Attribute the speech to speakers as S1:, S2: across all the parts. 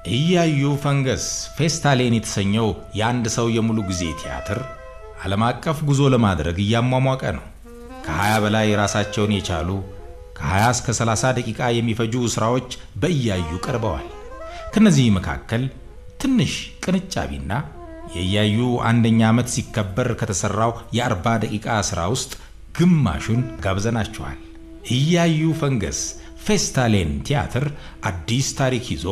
S1: እያዩ ፈንገስ ፌስታሌን የተሰኘው የአንድ ሰው የሙሉ ጊዜ ቲያትር ዓለም አቀፍ ጉዞ ለማድረግ እያሟሟቀ ነው። ከ20 በላይ ራሳቸውን የቻሉ ከ20 እስከ 30 ደቂቃ የሚፈጁ ስራዎች በእያዩ ቀርበዋል። ከነዚህ መካከል ትንሽ ቅንጫቢና የእያዩ አንደኛ ዓመት ሲከበር ከተሰራው የ40 ደቂቃ ስራ ውስጥ ግማሹን ጋብዘናችኋል። እያዩ ፈንገስ ፌስታሌን ቲያትር አዲስ ታሪክ ይዞ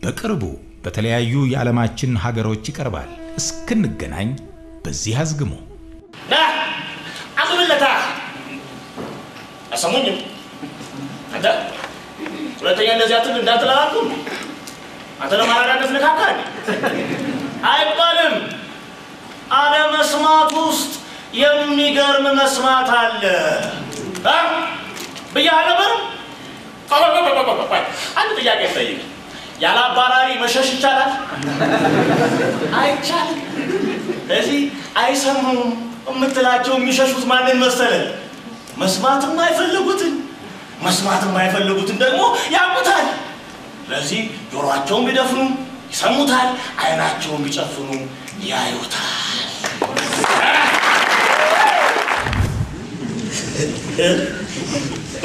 S1: በቅርቡ በተለያዩ የዓለማችን ሀገሮች ይቀርባል። እስክንገናኝ በዚህ አዝግሙ።
S2: አቁምለታ አሰሙኝም አንተ ሁለተኛ እንደዚህ አትል እንዳትላላኩ አንተ ለማራዳት ነካካኝ አይባልም። አለመስማት ውስጥ የሚገርም መስማት አለ በያለበር አንተ ጥያቄ ጠይቅ ያላ ባራሪ መሸሽ ይቻላል አይቻልም። እዚህ አይሰሙም እምትላቸው የሚሸሹት ማንን መሰለ? መስማትም አይፈልጉትን ደግሞ ያውቁታል። ለዚህ ጆሮአቸውን ቢደፍኑ ይሰሙታል፣ አይናቸውን ቢጨፍኑ ያዩታል።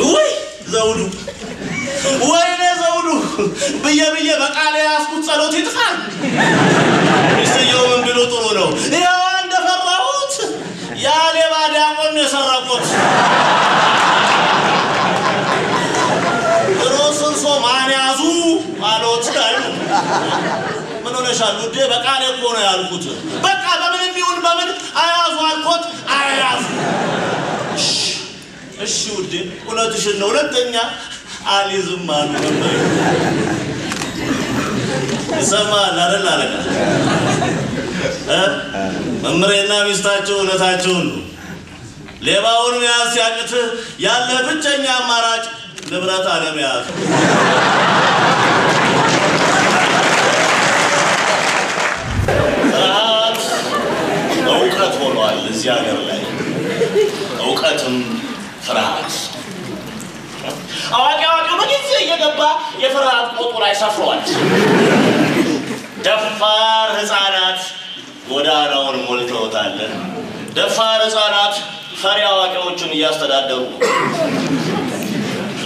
S2: ወይ ዘውዱ ወይኔ ዘውዱ በየ በቃለ ያስኩት ጸሎት ይጥፋል። እስየው ምን ብሎ ጥሩ ነው ያው እንደፈራሁት ያለ ባዳቆን የሰራቆት ሮስንሶ ማን ያዙ አሎት ዳሉ ምን ሆነሻል ውዴ? በቃለ እኮ ነው ያልኩት። በቃ በምን ይሁን በምን አያዙ አልኩት አያዙ። እሺ ውዴ ሁለትሽን ነው ሁለተኛ አሊዝም አሉ ነበር ሰማን አይደል አለቃ መምሬና ሚስታቸው እውነታቸውን ነው። ሌባውን መያዝ ሲያቅት ያለ ብቸኛ አማራጭ ንብረት አለመያዝ። እውቀት ሆኗል እዚህ ሀገር ላይ እውቀትም ፍርሃት። አዋቂው በጊዜ እየገባ የፍርሃት ቁጡ ላይ ሰፍሯል። ደፋር ህፃናት ጎዳናውን ሞልተውታል። ደፋር ህፃናት ፈሪ አዋቂዎችን እያስተዳደሩ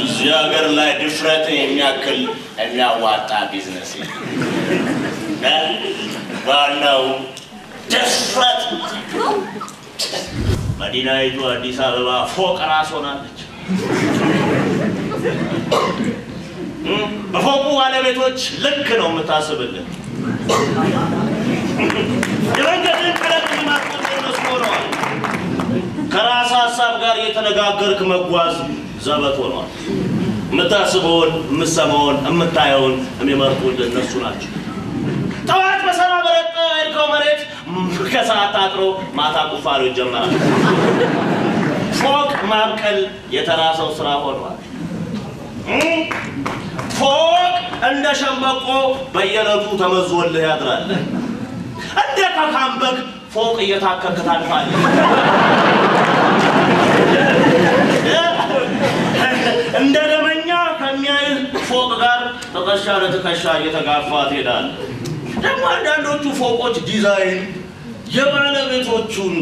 S2: እዚህ ሀገር ላይ ድፍረትን የሚያክል የሚያዋጣ ቢዝነስ ዋናው ድፍረት። መዲናይቱ አዲስ አበባ ፎቅ ራስ ሆናለች። በፎቁ ባለቤቶች ልክ ነው የምታስብልን። የመንገድን ቀለጥ ማስቆጠር መስኖረዋል። ከራስ ሀሳብ ጋር የተነጋገርክ መጓዝ ዘበት ሆኗል። የምታስበውን የምትሰማውን የምታየውን የሚመርጡልን እነሱ ናቸው። ጠዋት በሰራ በረጠ እልከው መሬት ከሰዓት ታጥሮ ማታ ቁፋሮ ይጀምራል። ፎቅ ማብቀል የተራሰው ስራ ሆኗል። ፎቅ እንደ ሸምበቆ በየለቱ ተመዞልህ ያድራል። እንደ ካምበክ ፎቅ እየታከክ ታልፋለህ። እንደ ደመኛ ከሚያይህ ፎቅ ጋር ተከሻ ለተከሻ እየተጋፋ ትሄዳለህ። ደግሞ አንዳንዶቹ ፎቆች ዲዛይን የባለቤቶቹን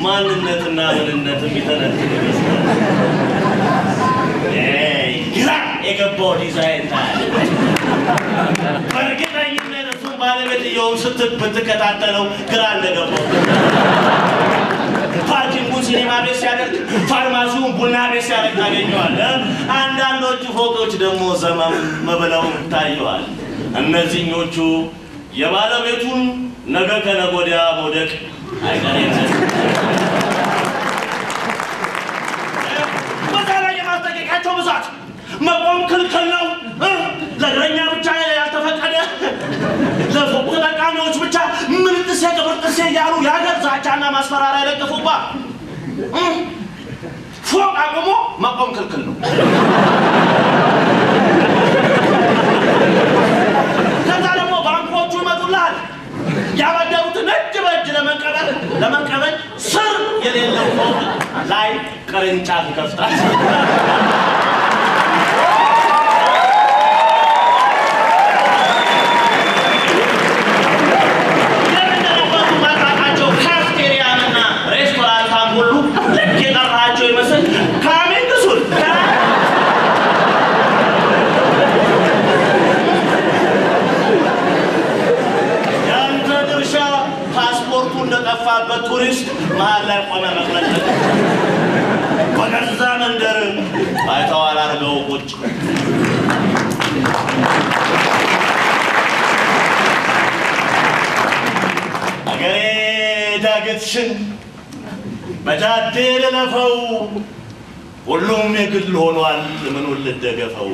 S2: ማንነትና ምንነት የሚተነትን ይመስላል። ግራ የገባው ዲዛይን ታያለህ። በእርግጠኝነት እሱን ባለቤትየውን ብትከታተለው ግራ እንደገባው ፓርኪንጉን ሲኔማ ቤት ሲያደርግ ፋርማሲውን ቡና ቤት ሲያደርግ ታገኘዋለህ። አንዳንዶቹ ፎቆች ደግሞ ዘመም ብለው ታየዋል። እነዚህኞቹ የባለቤቱን ነገ ከነገ ወዲያ መውደቅ አይቀሬም። በዛሬ የማስጠንቀቂያቸው ብዛት መቆም ክልክል ነው። ለእግረኛ ብቻ ያልተፈቀደ ለፎቅ ተጠቃሚዎች ብቻ ምንጥሴ ቅብርጥሴ እያሉ የሀገር ዛቻና ማስፈራሪያ የለጠፉባ ፎቅ አቁሞ መቆም ክልክል ነው። ከዛ ደግሞ ባንኮቹ ይመጡልሃል። ያበደሩትን እጅ በእጅ ለመቀበል ስር የሌለው ፎቅ ላይ ቅርንጫፍ ይከፍታል። ውጭ አገሬ ዳገትሽን በጃዴ ልለፈው ሁሉም የግል ሆኗል ምኑን ልደገፈው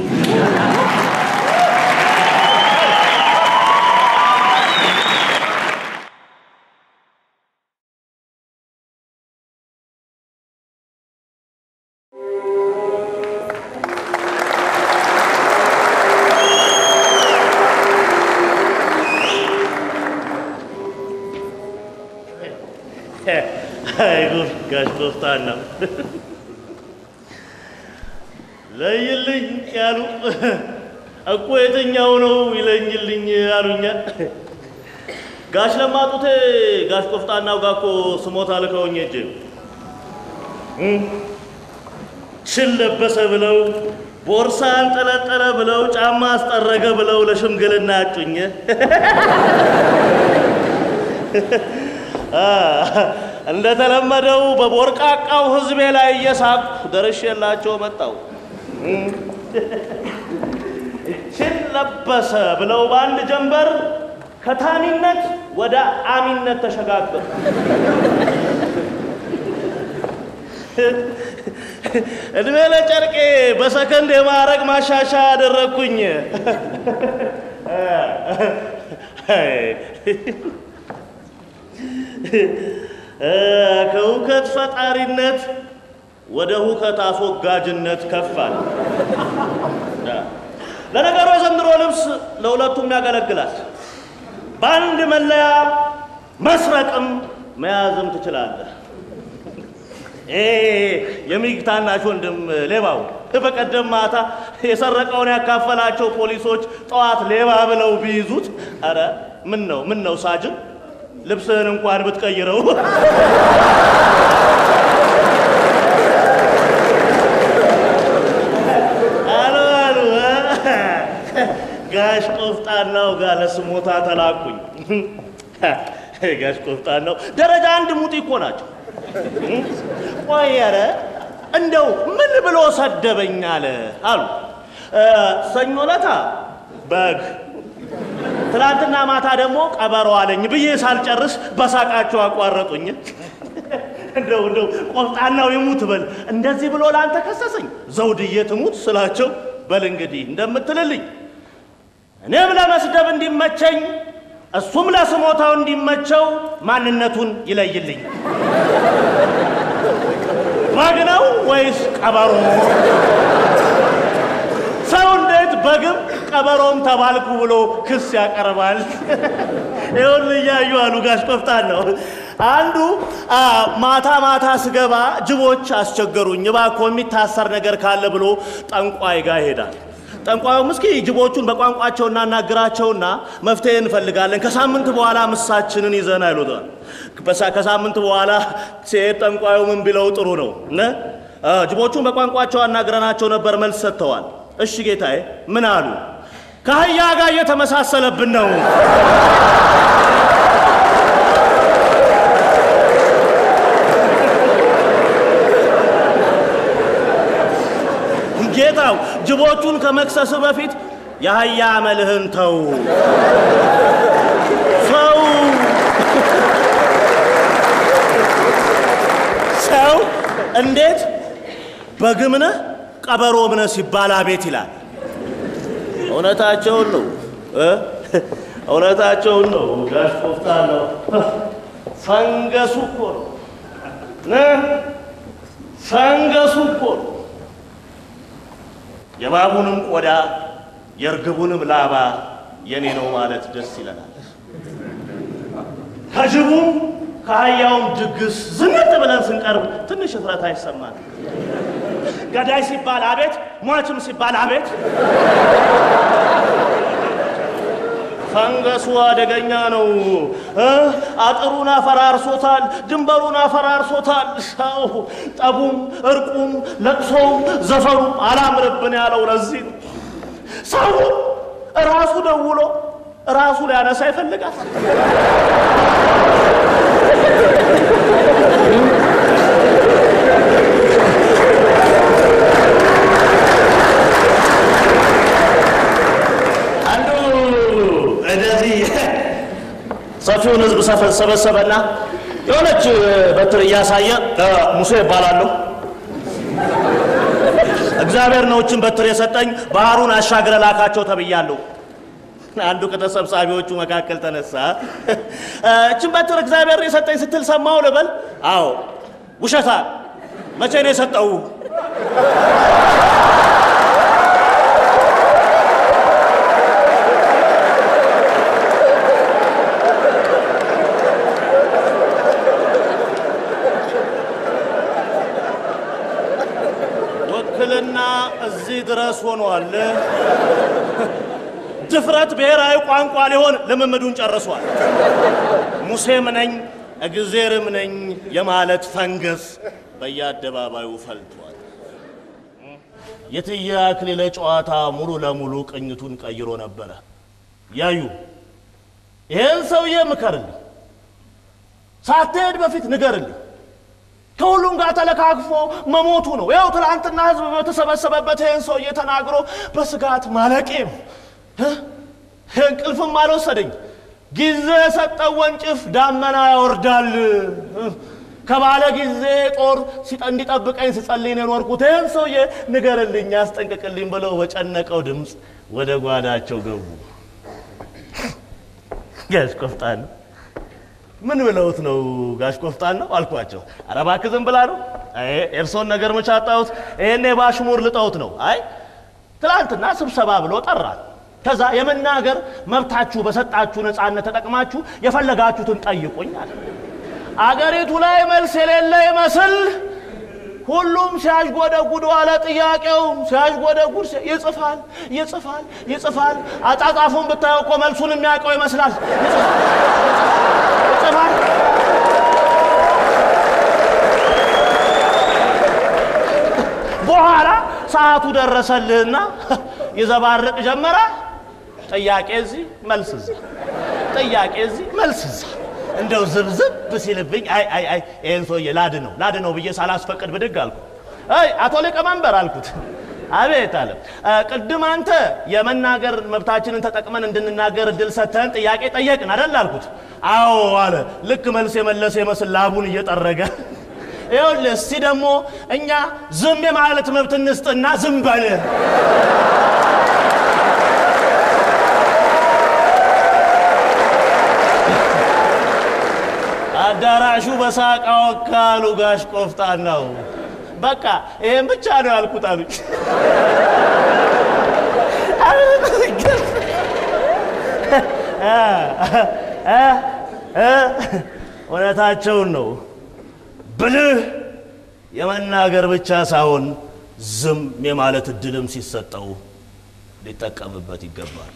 S2: ጋሽ ኮፍታና ለይልኝ ያሉ እኮ የትኛው ነው ይለኝልኝ አሉኛ ጋሽ ለማጡቴ ጋሽ ኮፍታናው ጋር እኮ ስሞታ ልከውኝ እጄ ሽል ለበሰ ብለው ቦርሳ አንጠለጠለ ብለው ጫማ አስጠረገ ብለው ለሽምግልና አጩኝ እንደተለመደው በቦርቃቃው ህዝቤ ላይ እየሳቁ ደርሼላቸው መጣው ሽል ለበሰ ብለው በአንድ ጀንበር ከታሚነት ወደ አሚነት ተሸጋገሩ እድሜ ለጨርቄ በሰከንድ የማረግ ማሻሻ አደረኩኝ ከሁከት ፈጣሪነት ወደ ሁከት አስወጋጅነት ከፋል ለነገሩ የዘንድሮ ልብስ ለሁለቱም ያገለግላል በአንድ መለያ መስረቅም መያዝም ትችላለህ የሚግታናሽ ወንድም ሌባው በቀደም ማታ የሰረቀውን ያካፈላቸው ፖሊሶች ጠዋት ሌባ ብለው ቢይዙት አረ ምን ነው ሳጅን ልብስህን እንኳን ብትቀይረው አሉ ጋሽ ቆፍጣናው ጋር ለስሞታ ተላኩኝ ጋሽ ቆፍጣናው ደረጃ አንድ ሙጢ እኮ ናቸው ቆየረ እንደው ምን ብሎ ሰደበኝ አለ አሉ ሰኞ ለታ በግ ትላንትና ማታ ደግሞ ቀበሮ አለኝ ብዬ ሳልጨርስ በሳቃቸው አቋረጡኝ እንደው ቆፍጣናው ይሙት በል እንደዚህ ብሎ ላንተ ከሰሰኝ ዘውድዬ ትሙት ስላቸው በል እንግዲህ እንደምትልልኝ እኔም ለመስደብ እንዲመቸኝ እሱም ለስሞታው እንዲመቸው ማንነቱን ይለይልኝ በግ ነው ወይስ ቀበሮ ሰው እንዴት በግም ቀበሮም ተባልኩ ብሎ ክስ ያቀርባል ይኸውልህ እያዩ አሉ ጋሽ ቆፍጣናው አንዱ ማታ ስገባ ጅቦች አስቸገሩኝ እባክዎ የሚታሰር ነገር ካለ ብሎ ጠንቋይ ጋር ይሄዳል ጠንቋዩ ምስኪ ጅቦቹን በቋንቋቸው እናናግራቸውና መፍትሄ እንፈልጋለን ከሳምንት በኋላ ምሳችንን ይዘና ይሉታል ከሳምንት በኋላ ሲሄድ ጠንቋዩ ምን ቢለው ጥሩ ነው ጅቦቹን በቋንቋቸው አናግረናቸው ነበር መልስ ሰጥተዋል እሺ ጌታዬ ምን አሉ ከአህያ ጋር እየተመሳሰለብን ነው ጌታው ጅቦቹን ከመክሰስ በፊት የአህያ መልህን ተው ሰው እንዴት በግምነ ቀበሮምነ ሲባል አቤት ይላል እውነታቸውን ነው ጋሽ ቆፍጣናው ፈንገሱ እኮ ነው የባቡንም ቆዳ የርግቡንም ላባ የኔ ነው ማለት ደስ ይለናል ከጅቡም ከአህያውም ድግስ ዝንጥ ብለን ስንቀርብ ትንሽ እፍረት አይሰማን ገዳይ ሲባል አቤት ሟችም ሲባል አቤት ፈንገሱ አደገኛ ነው አጥሩን አፈራርሶታል ድንበሩን አፈራርሶታል ሰው ጠቡም እርቁም ለቅሶም ዘፈሩም አላምርብን ያለው ለዚህ ሰው ራሱ ደውሎ ራሱ ሊያነሳ ይፈልጋል እንደዚህ ሰፊውን ህዝብ ሰበሰበና የሆነች በትር እያሳየ ሙሴ ይባላለሁ እግዚአብሔር ነውችን በትር የሰጠኝ ባህሩን አሻግረ ላካቸው ተብያለሁ አንዱ ከተሰብሳቢዎቹ መካከል ተነሳ እቺን በትር እግዚአብሔር የሰጠኝ ስትል ሰማው ለበል አዎ ውሸታ መቼ ነው የሰጠው ወክልና እዚህ ድረስ ሆኗል ድፍረት ብሔራዊ ቋንቋ ሊሆን ለመመዱን ጨርሷል ሙሴም ነኝ እግዚአብሔርም ነኝ የማለት ፈንገስ በየአደባባዩ ፈልቷል የትያ አክሊለ ጨዋታ ሙሉ ለሙሉ ቅኝቱን ቀይሮ ነበር ያዩ ይሄን ሰውዬ ምከርልኝ ሳትሄድ በፊት ንገርልኝ ከሁሉም ጋር ተለካክፎ መሞቱ ነው ያው ትላንትና ህዝብ በተሰበሰበበት ይሄን ሰውዬ ተናግሮ በስጋት ማለቄም እንቅልፍም አልወሰደኝ ጊዜ ሰጠው ወንጭፍ ዳመና ያወርዳል ከባለ ጊዜ ጦር እንዲጠብቀኝ ሲጸልይ ነው የኖርኩት ይሄን ሰውዬ ንገርልኝ አስጠንቅቅልኝ ብለው በጨነቀው ድምጽ ወደ ጓዳቸው ገቡ ጋሽ ቆፍጣን ምን ብለውት ነው ጋሽ ቆፍጣን ነው አልኳቸው ኧረ እባክህ ዝም ብላ ነው አይ ኤርሶን ነገር መቻጣውት እኔ ባሽሙር ልጠውት ነው አይ ትላንትና ስብሰባ ብሎ ጠራል ከዛ የመናገር መብታችሁ በሰጣችሁ ነፃነት ተጠቅማችሁ የፈለጋችሁትን ጠይቁኝ አለ አገሪቱ ላይ መልስ የሌለ ይመስል ሁሉም ሲያጅጎደጉዱ አለ ጥያቄው ሲያጅጎደጉድ ይጽፋል አጣጣፉን ብታየው እኮ መልሱን የሚያውቀው ይመስላል ይጽፋል በኋላ ሰዓቱ ደረሰልህና ይዘባርቅ ጀመረ ጥያቄ እዚህ መልስ እዛ ጥያቄ እዚህ መልስ እዛ እንደው ዝብዝብ ሲልብኝ አይ ይሄን ሰውዬ ላድነው ብዬ ሳላስፈቅድ ብድግ አልኩ አይ አቶ ሊቀመንበር አልኩት አቤት አለ ቅድም አንተ የመናገር መብታችንን ተጠቅመን እንድንናገር እድል ሰተን ጥያቄ ጠየቅን አይደል አልኩት አዎ አለ ልክ መልስ የመለሰ ይመስል ላቡን እየጠረገ ይኸውልህ እስቲ ደግሞ እኛ ዝም የማለት መብት እንስጥና ዝም በል አዳራሹ በሳቅ አወካሉ ጋሽ ቆፍጣን ነው በቃ ይሄን ብቻ ነው ያልኩት አሉኝ ወነታቸውን ነው ብልህ የመናገር ብቻ ሳይሆን ዝም የማለት እድልም ሲሰጠው ሊጠቀምበት ይገባል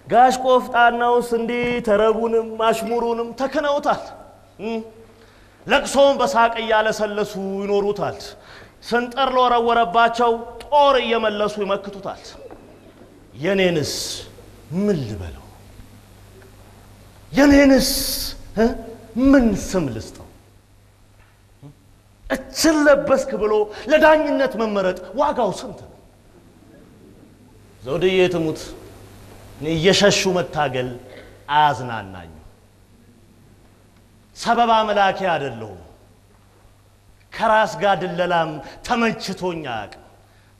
S2: ጋሽ ቆፍጣናውስ እንዲህ ተረቡንም ማሽሙሩንም ተከነውታል ለቅሶውን በሳቅ እያለሰለሱ ይኖሩታል ስንጥር ለወረወረባቸው ጦር እየመለሱ ይመክቱታል የኔንስ ምን ልበለው የኔንስ ምን ስም ልስጠው እችል ለበስክ ብሎ ለዳኝነት መመረጥ ዋጋው ስንት ነው ዘውድዬ ትሙት እየሸሹ መታገል አያዝናናኝ ሰበብ አምላኬ አይደለሁም ከራስ ጋር ድለላም ተመንችቶኝ አያውቅም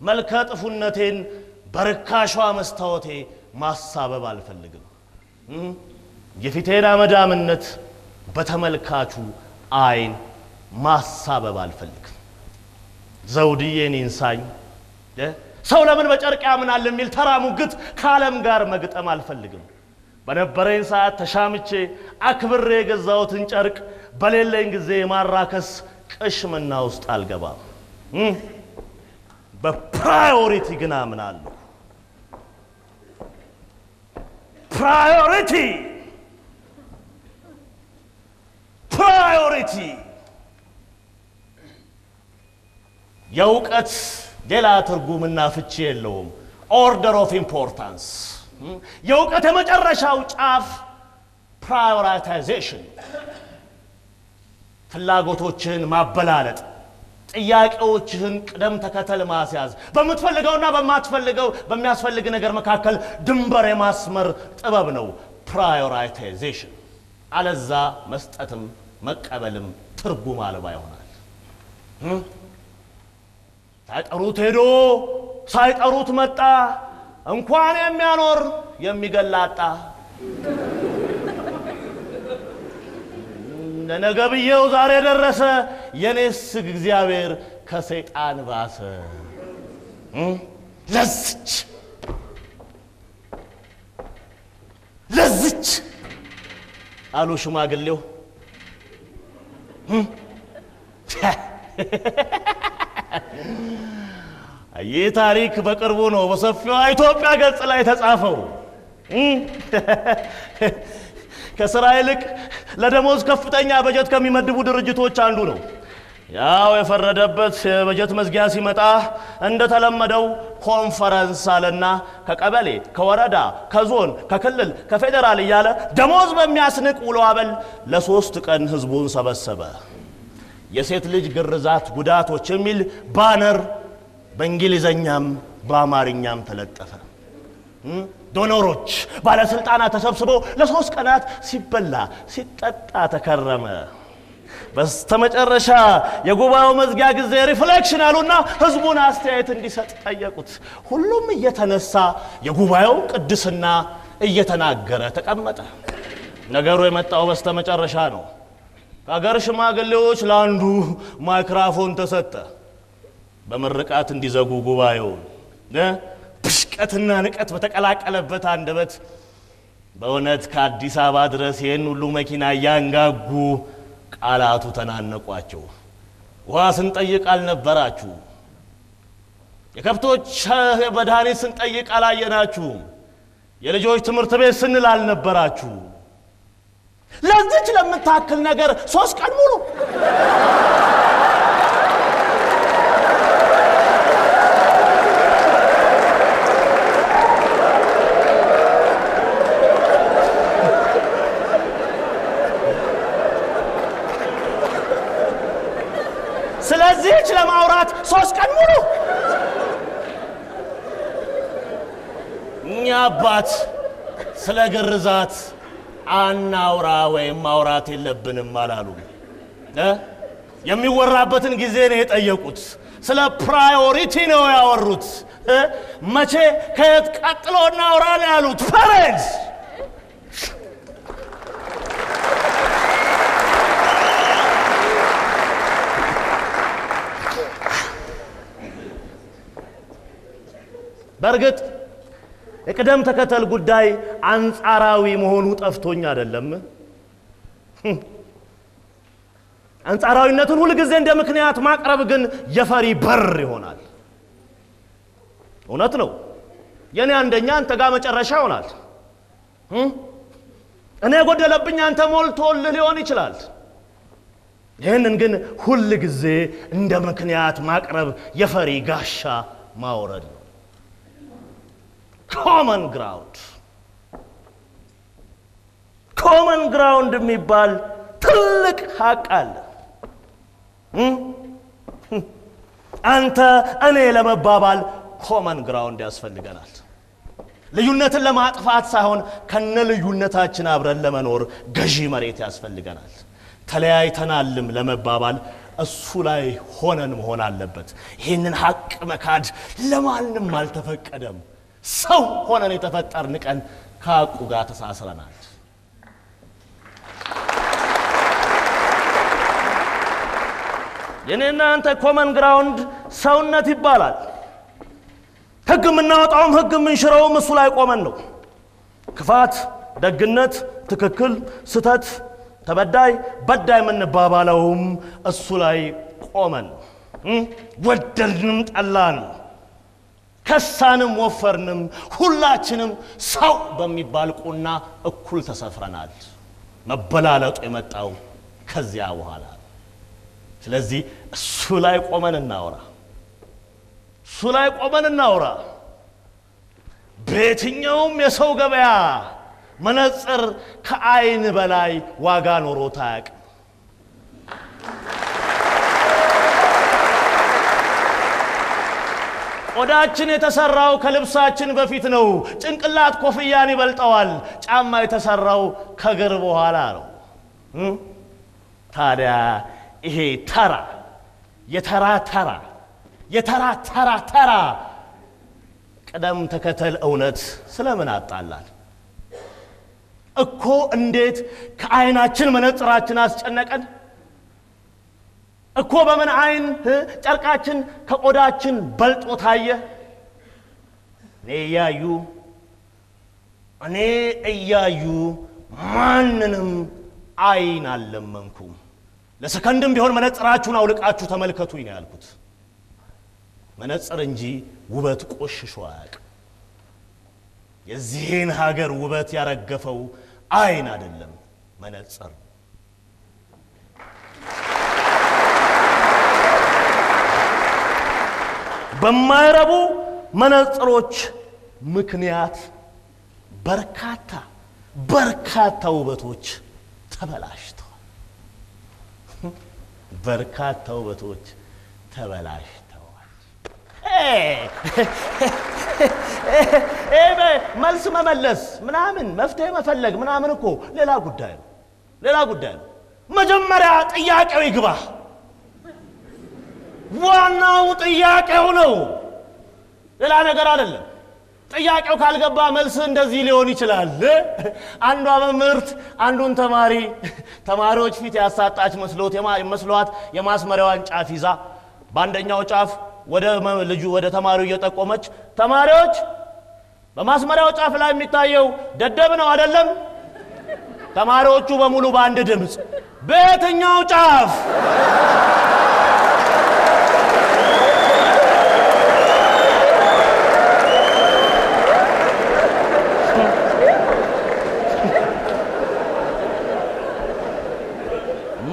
S2: መልከ ጥፉነቴን በርካሿ መስታወቴ ማሳበብ አልፈልግም የፊቴን አመዳምነት በተመልካቹ አይን ማሳበብ አልፈልግም ዘውድዬን ኢንሳኝ ሰው ለምን በጨርቅ ያምናል የሚል ተራሙግት ካለም ጋር መግጠም አልፈልግም በነበረኝ ሰዓት ተሻምቼ አክብሬ የገዛሁትን ጨርቅ በሌለኝ ጊዜ ማራከስ ቅሽምና ውስጥ አልገባም በፕራዮሪቲ ግን አምናለሁ ፕራዮሪቲ የእውቀት ሌላ ትርጉምና ፍቺ የለውም order of importance የእውቀት የመጨረሻው ጫፍ prioritization ፍላጎቶችን ማበላለጥ ጥያቄዎችህን ቅደም ተከተል ማስያዝ በመትፈልገውና በማትፈልገው በሚያስፈልግ ነገር መካከል ድንበር የማስመር ጥበብ ነው ፕራዮራይታይዜሽን አለዛ መስጠትም መቀበልም ትርጉም አልባ ይሆናል ሳይጠሩት ሄዶ ሳይጠሩት መጣ እንኳን የሚያኖር የሚገላጣ ለነገብየው ዛሬ ደረሰ የኔስ እግዚአብሔር ከሰይጣን ባሰ ለዝች አሉ ሽማግሌው ይህ ታሪክ በቅርቡ ነው በሰፊው ኢትዮጵያ ገጽ ላይ ተጻፈው ከስራ ይልቅ ለደሞዝ ከፍተኛ በጀት ከሚመድቡ ድርጅቶች አንዱ ነው ያው የፈረደበት በጀት መዝጊያ ሲመጣ እንደተለመደው ኮንፈረንስ አለና ከቀበሌ ከወረዳ ከዞን ከክልል ከፌደራል ይያለ ደሞዝ በሚያስንቅ ውሎ አበል ለ3 ቀን ህዝቡን ሰበሰበ የሴት ልጅ ግርዛት ጉዳቶች የሚል ባነር በእንግሊዘኛም በአማርኛም ተለጠፈ ዶኖሮች ባለስልጣናት ተሰብስበው ለ3 ቀናት ሲበላ ሲጠጣ ተከረመ በስተመጨረሻ የጉባኤው መዝጊያ ጊዜ ሪፍሌክሽን አሉና ህዝቡን አስተያየት እንዲሰጥ ጠየቁት ሁሉም እየተነሳ የጉባኤው ቅድስና እየተናገረ ተቀመጠ ነገሩ የመጣው በስተመጨረሻ ነው ከአገር ሽማግሌዎች ለአንዱ ማይክሮፎን ተሰጠ በመርቃት እንዲዘጉ ጉባኤውን ብሽቀትና ንቀት በተቀላቀለበት አንደበት በእውነት ከአዲስ አበባ ድረስ ይህን ሁሉ መኪና ያንጋጉ ቃላቱ ተናነቋቸው ውሃ ስንጠይቅ አልነበራችሁ የከብቶች መድኃኒት ስንጠይቅ አላየናችሁ የልጆች ትምህርት ቤት ስንል አልነበራችሁ ለዚች ለምታክል ነገር 3 ቀን ሙሉ ስለዚህች ለማውራት 3 ቀን ሙሉ ኛባት ስለ ግርዛት አናውራ ወይም ማውራት የለብንም አላሉ የሚወራበትን ጊዜ ነው የጠየቁት ስለ ፕራዮሪቲ ነው ያወሩት መቼ ከየት ቀጥሎ እናውራ ነው ያሉት ፓሬንትስ በርግጥ የቅደም ተከተል ጉዳይ አንጻራዊ መሆኑ ጠፍቶኝ አይደለም አንጻራዊነቱን ሁሉ ጊዜ እንደ ምክንያት ማቅረብ ግን የፈሪ በር ይሆናል እውነት ነው የኔ አንደኛ አንተ ጋር መጨረሻ ይሆናል እኔ ጎደለብኝ አንተ ሞልቶልህ ሊሆን ይችላል ይሄንን ግን ሁሉ ጊዜ እንደ ምክንያት ማቅረብ የፈሪ ጋሻ ማውረድ ነው common ground የሚባል ትልቅ ሐቅ አለ አንተ እኔ ለመባባል common ground ያስፈልገናል ልዩነትን ለማጥፋት ሳይሆን ከነ ልዩነታችን አብረን ለመኖር ገዢ መሬት ያስፈልገናል ተለያይተናልም ለመባባል እሱ ላይ ሆነን መሆን አለበት ይሄንን ሐቅ መካድ ለማንም አልተፈቀደም ሰው ሆነን የተፈጠርን ቀን ከሐቁ ጋር ተሳስረናል የኔና አንተ ኮመን ግራውንድ ሰውነት ይባላል ህግ ምናወጣውም ህግ ምንሽረውም እሱ ላይ ቆመን ነው ክፋት ደግነት ትክክል ስተት ተበዳይ በዳይ ምንባባለውም እሱ ላይ ቆመን ወደድንም ጠላን ከሳንም ወፈርንም ሁላችንም ሰው በሚባል ቁና እኩል ተሰፍረናል መበላለጡ የመጣው ከዚያ በኋላ ስለዚህ እሱ ላይ ቆመን እናውራ በየትኛውም የሰው ገበያ መነጽር ከአይን በላይ ዋጋ ኖሮት አያውቅም ቆዳችን የተሰራው ከልብሳችን በፊት ነው ጭንቅላት ኮፍያን ይበልጠዋል ጫማ የተሰራው ከግር በኋላ ነው ታዲያ ይሄ የተራ ቀደም ተከተል እውነት ስለምን አጣላል እኮ እንዴት ከአይናችን መነጽራችን አስጨነቀን እኮ በምን አይን ጨርቃችን ከቆዳችን በልጦ ታየ እኔ እያዩ ማንንም አይን አልለመንኩም ለሰከንድም ቢሆን መነጽራችሁን አውልቃችሁ ተመልከቱኝ ነው ያልኩት መነጽር እንጂ ውበት ቆሽሾ አያውቅም የዚህን ሀገር ውበት ያረገፈው አይን አይደለም መነጽር በማይረቡ መነጽሮች ምክንያት በርካታ ውበቶች ተበላሽተዋል መልስ መመለስ ምናምን መፍትሄ መፈለግ ምናምን እኮ ሌላ ጉዳይ ነው መጀመሪያ ጥያቄው ይግባ ዋናው ጥያቄው ነው ሌላ ነገር አይደለም ጥያቄው ካልገባ መልስ እንደዚህ ሊሆን ይችላል አንዷ መምህርት አንዱን ተማሪዎች ፊት ያሳጣች መስሏት የማስመሪያዋን ጫፍ ይዛ በአንደኛው ጫፍ ወደ ተማሪው እየጠቆመች ተማሪዎች በማስመሪያው ጫፍ ላይ የሚታየው ደደብ ነው አይደለም ተማሪዎቹ በሙሉ በአንድ ድምጽ በየትኛው ጫፍ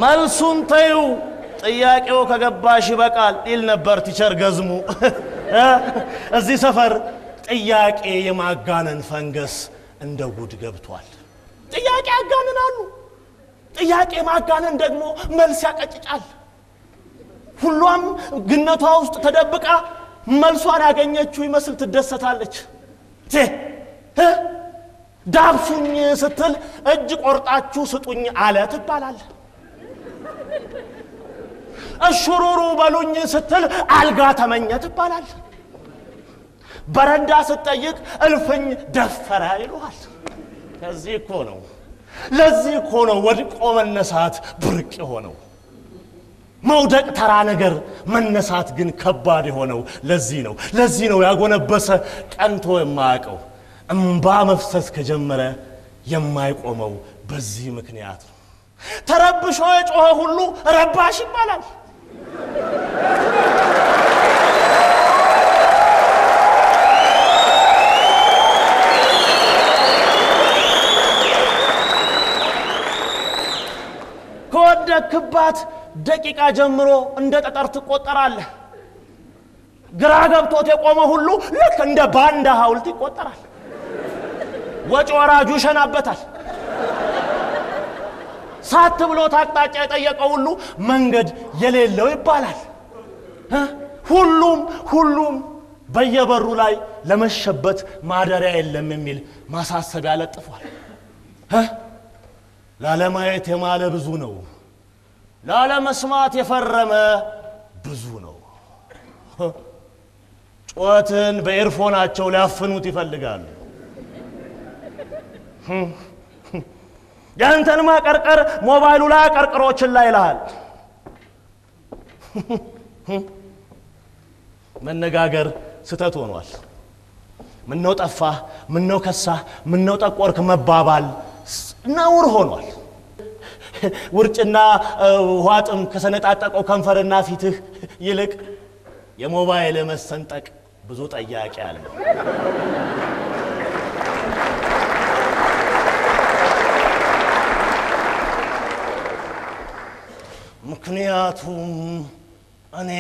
S2: መልሱን ተይው ጥያቄው ከገባሽ ይበቃል ይል ነበር ቲቸር ገዝሙ እዚህ ሰፈር ጥያቄ የማጋነን ፈንገስ እንደ ጉድ ገብቷል ጥያቄ ያጋነናሉ ጥያቄ ማጋነን ደግሞ መልስ ያቀጭጫል ሁሉም ግነቷ ውስጥ ተደብቃ መልሷን ያገኘችው ይመስል ትደሰታለች ዳብሱኝ ስትል እጅ ቆርጣችሁ ስጡኝ አለ ትባላል እሽሩሩ በሉኝ ስትል አልጋ ተመኘ ትባላል በረንዳ ስትጠይቅ እልፍኝ ደፈረ ይሉሃል ለዚህ እኮ ነው ወድቆ መነሳት ብርቅ የሆነው መውደቅ ተራ ነገር መነሳት ግን ከባድ የሆነው ለዚህ ነው ያጎነበሰ ቀንቶ የማያውቀው እንባ መፍሰስ ከጀመረ የማይቆመው በዚህ ምክንያት ነው ተረብሾ የጮኸ ሁሉ ረባሽ ይባላል ከወደክባት ደቂቃ ጀምሮ እንደ ጠጠር ትቆጠራለህ ግራ ገብቶት የቆመ ሁሉ ልክ እንደ ባንዳ ሐውልት ይቆጠራል ወጭ ወራጁ ሸናበታል ሳት ብሎ ታቅጣጫ የጠየቀው ሁሉ መንገድ የሌለው ይባላል ሁሉም በየበሩ ላይ ለመሸበት ማደሪያ የለም የሚል ማሳሰቢያ ለጥፏል ላለማየት የማለ ብዙ ነው ላለመስማት የፈረመ ብዙ ነው ጮትን በኤርፎናቸው ሊያፍኑት ይፈልጋሉ ያንተን ማቀርቀር ሞባይሉ ላይ ቀርቅሮችን ላይ ይላል መነጋገር ስተት ሆኗል ምነው ጠፋ ምነው ከሳ ምነው ጠቆርክ መባባል ነውር ሆኗል ውርጭና ውሃጥም ከሰነጣጠቀው ከንፈርና ፊትህ ይልቅ የሞባይል መሰንጠቅ ብዙ ጠያቂ አለ ምክንያቱም እኔ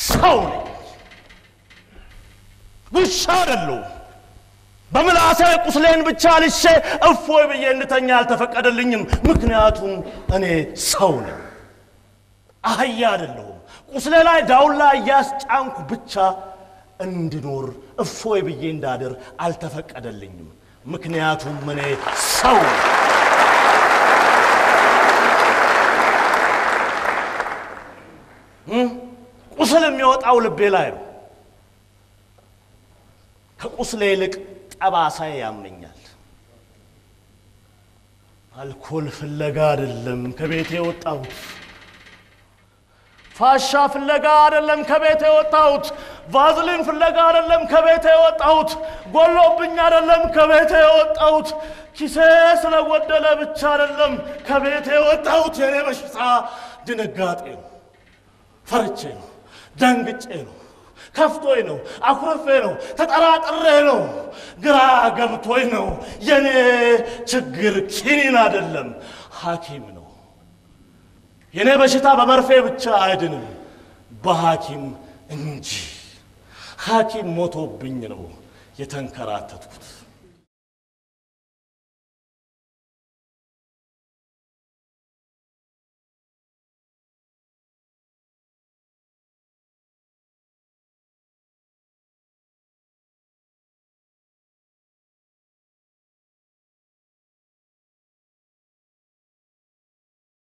S2: ሰው ነኝ ውሻ አይደለሁም በምላሴ ቁስሌን ብቻ ልሼ እፎይ ብዬ እንድተኛ አልተፈቀደልኝም ምክንያቱም እኔ ሰው ነኝ አህያ አይደለሁም ቁስሌ ላይ ዳውላ ያስጫንኩ ብቻ እንድኖር እፎይ ብዬ እንዳድር አልተፈቀደልኝም ምክንያቱም እኔ ሰው ቁስል የሚወጣው ልቤ ላይ ነው ከቁስሌ ይልቅ ጠባሳዬ ያመኛል አልኮል ፍለጋ አይደለም ከቤቴ ወጣሁት ፋሻ ፍለጋ አይደለም ከቤቴ ወጣሁት ቫዝሊን ፍለጋ አይደለም ከቤቴ ወጣሁት ጎሎብኝ አይደለም ከቤቴ ወጣሁት ኪሴ ስለጎደለ ብቻ አይደለም ከቤቴ ወጣሁት የኔ በሽታ ድንጋጤ ነው ፈርቼ ነው ደንግጬ ነው ከፍቶኝ ነው አኩርፌ ነው ተጠራጥሬ ነው ግራ ገብቶኝ ነው የኔ ችግር ኪኒን አይደለም ሐኪም ነው የኔ በሽታ በመርፌ ብቻ አይድንም በሐኪም እንጂ ሐኪም ሞቶብኝ ነው የተንከራተትኩት